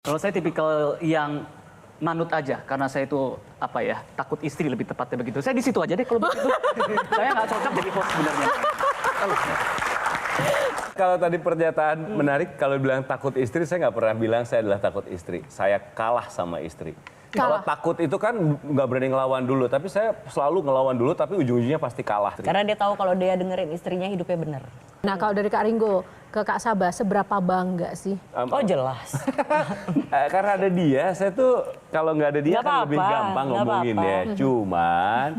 Kalau saya tipikal yang manut aja, karena saya itu apa ya, takut istri lebih tepatnya begitu. Saya di situ aja deh kalau begitu. Saya nggak cocok jadi host sebenarnya. Kalau tadi pernyataan menarik, kalau bilang takut istri, saya nggak pernah bilang saya adalah takut istri. Saya kalah sama istri. Kalau takut itu kan nggak berani ngelawan dulu, tapi saya selalu ngelawan dulu, tapi ujung-ujungnya pasti kalah. Karena dia tahu kalau dia dengerin istrinya hidupnya bener. Nah kalau dari Kak Ringo ke Kak Sabah, seberapa bangga sih? Oh jelas. Karena ada dia, saya tuh kalau nggak ada dia Nggak kan apa-apa, lebih gampang nggak ngomongin apa-apa. ya. Cuman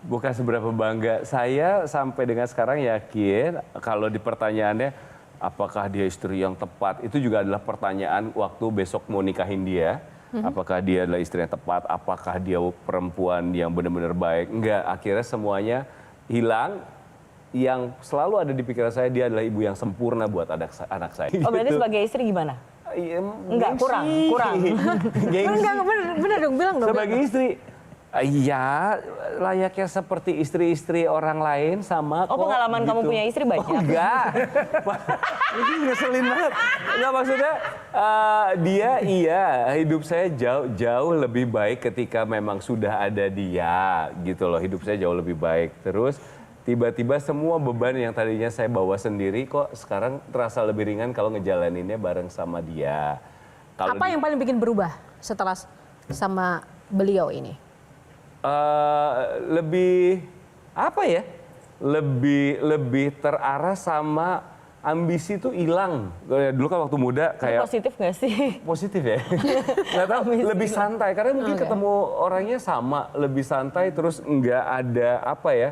bukan seberapa bangga. Saya sampai dengan sekarang yakin kalau di pertanyaannya apakah dia istri yang tepat, itu juga adalah pertanyaan waktu besok mau nikahin dia. Apakah dia adalah istri yang tepat, apakah dia perempuan yang benar-benar baik. Enggak, akhirnya semuanya hilang. Yang selalu ada di pikiran saya, dia adalah ibu yang sempurna buat anak saya. Oh berarti Gitu. sebagai istri gimana? Enggak, Gengsi. kurang. Gengsi. Enggak, bener dong, bilang dong. Sebagai istri, iya layaknya seperti istri-istri orang lain sama Oh kok. pengalaman kamu punya istri banyak? Oh, enggak. Ini ngeselin banget. Enggak, maksudnya dia iya, hidup saya jauh lebih baik ketika memang sudah ada dia gitu loh. Hidup saya jauh lebih baik. Terus tiba-tiba semua beban yang tadinya saya bawa sendiri kok sekarang terasa lebih ringan kalau ngejalaninnya bareng sama dia. Apa yang paling bikin berubah setelah sama beliau ini? Lebih apa ya? Lebih terarah sama ambisi itu hilang. Dulu kan waktu muda kayak Positif gak sih? positif ya. Nggak tahu, lebih santai karena mungkin ketemu orangnya sama, lebih santai terus nggak ada apa ya?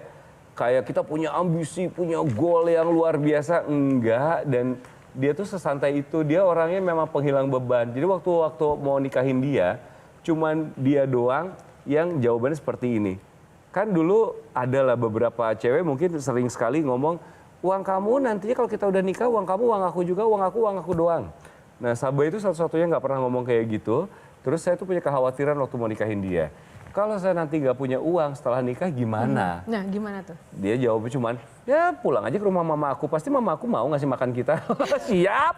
Kayak kita punya ambisi, punya goal yang luar biasa, enggak. Dan dia tuh sesantai itu, dia orangnya memang penghilang beban. Jadi waktu mau nikahin dia, cuman dia doang yang jawabannya seperti ini. Kan dulu adalah beberapa cewek mungkin sering sekali ngomong, uang kamu nantinya kalau kita udah nikah, uang kamu, uang aku juga, uang aku doang. Nah Sabah itu satu-satunya nggak pernah ngomong kayak gitu. Terus saya tuh punya kekhawatiran waktu mau nikahin dia. Kalau saya nanti nggak punya uang setelah nikah gimana? Nah gimana tuh? Dia jawabnya cuman, ya pulang aja ke rumah mama aku. Pasti mama aku mau ngasih makan kita. Siap.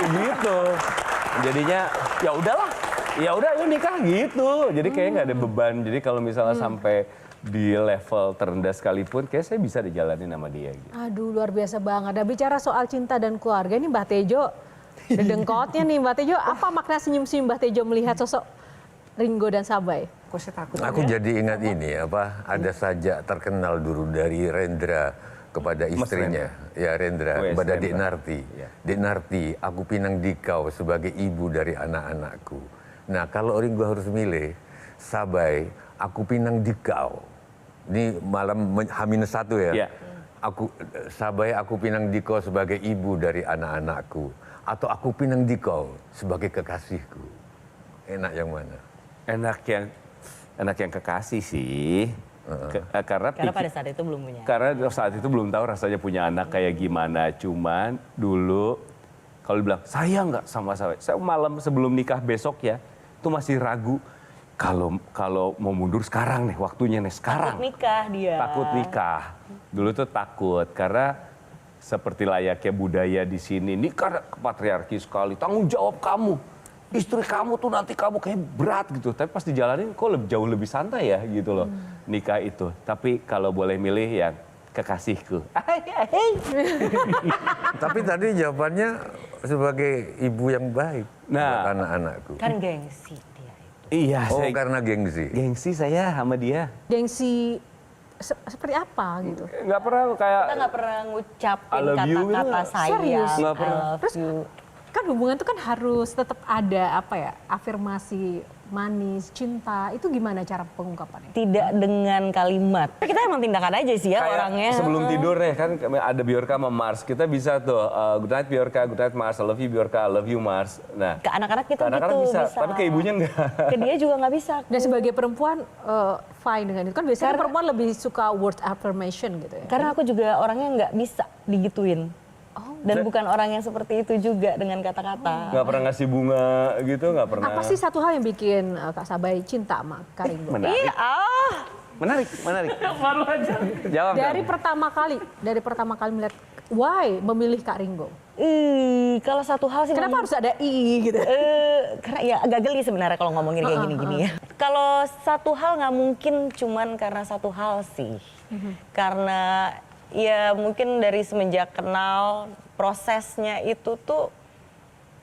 Gitu. Jadinya ya udahlah. Ya udah yuk nikah gitu. Jadi kayaknya nggak ada beban. Jadi kalau misalnya sampai di level terendah sekalipun, kayak saya bisa dijalanin sama dia. Gitu. Aduh luar biasa banget. Nah bicara soal cinta dan keluarga ini Mbak Tejo, dedengkotnya nih Mbak Tejo. Apa makna senyum-senyum Mbak Tejo melihat sosok Ringo dan Sabay? Kok saya takut? Aku jadi ingat ini ada sajak terkenal dulu dari Rendra kepada istrinya. Ya Rendra, Wes, kepada Rendra. Dek Narti. Ya. Dek Narti, aku pinang dikau sebagai ibu dari anak-anakku. Nah kalau Ringo harus milih, Sabay, aku pinang dikau. Ini malam H-1 ya. Ya. Sabay, aku pinang dikau sebagai ibu dari anak-anakku. Atau aku pinang dikau sebagai kekasihku. Enak yang mana? Enak yang kekasih sih. Karena Pada saat itu belum punya. Karena saat itu belum tahu rasanya punya anak kayak gimana. Cuman dulu kalau dibilang sayang nggak sama saya malam sebelum nikah besok ya itu masih ragu. Kalau mau mundur sekarang nih waktunya nih sekarang. Takut nikah dia. Takut nikah. Dulu tuh takut karena seperti layaknya budaya di sini nikah patriarki sekali. Tanggung jawab kamu. Istri kamu tuh nanti kamu kayak berat gitu. Tapi pas dijalanin kok jauh lebih santai ya gitu loh nikah itu. Tapi kalau boleh milih yang kekasihku. Tapi tadi jawabannya sebagai ibu yang baik buat Nah. anak-anakku. Kan gengsi dia itu. Iya, Oh saya karena gengsi. gengsi saya sama dia. Gengsi seperti apa gitu? Nggak pernah kayak Kita nggak pernah ngucapin I love you gitu kata-kata nggak? sayang. Serius? Nggak pernah. I love Terus you. kan hubungan itu kan harus tetap ada apa ya, afirmasi manis, cinta, itu gimana cara pengungkapannya? Tidak dengan kalimat. Kita emang tindakan aja sih ya kayak orangnya. sebelum tidur ya kan ada Bjorka sama Mars. Kita bisa tuh good night Bjorka, good night Mars, I love you Bjorka, I love you Mars. Nah, Ke anak-anak kita ke anak-anak gitu bisa, tapi ke ibunya enggak. Ke dia juga nggak bisa. Dan sebagai perempuan fine dengan itu kan biasanya perempuan lebih suka word affirmation gitu ya. Karena aku juga orangnya nggak bisa digituin. Dan bukan orang yang seperti itu juga dengan kata-kata. Nggak pernah ngasih bunga gitu, nggak pernah. Apa sih satu hal yang bikin Kak Sabay cinta sama Kak Ringo? Menarik, menarik. Baru aja. Jawab. Dari pertama kali melihat why memilih Kak Ringo? Kalau satu hal sih Kenapa harus ada i gitu? karena ya agak geli sebenarnya kalau ngomongin kayak gini-gini ya. Kalau satu hal nggak mungkin cuman karena satu hal sih. Karena ya mungkin dari semenjak kenal prosesnya itu tuh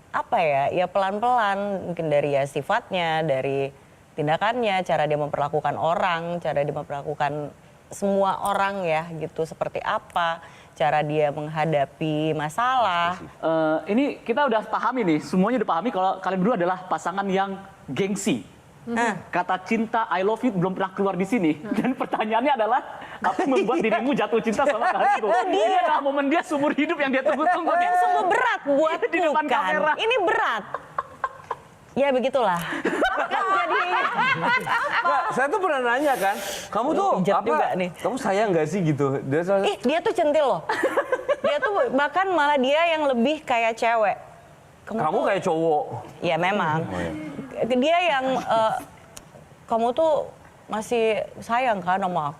apa ya pelan-pelan mungkin dari ya sifatnya, dari tindakannya, cara dia memperlakukan orang, cara dia memperlakukan semua orang ya gitu seperti apa, cara dia menghadapi masalah. Ini kita udah pahami nih, semuanya udah pahami kalau kalian berdua adalah pasangan yang gengsi. Kata cinta, I love you belum pernah keluar di sini. Dan pertanyaannya adalah, apa yang membuat dirimu jatuh cinta sama Kahitro? Ini adalah momen dia seumur hidup yang dia tunggu-tunggu. Yang sungguh berat buat Di depan kamera. Ini berat. Ya begitulah. Kan jadi Nggak, saya tuh pernah nanya kan, kamu tuh Pijat apa? juga nih. Kamu sayang nggak sih gitu? dia tuh centil loh. Dia tuh bahkan malah dia yang lebih kayak cewek. Kamu kayak cowok. Ya memang. Dia yang kamu tuh masih sayang kan sama aku.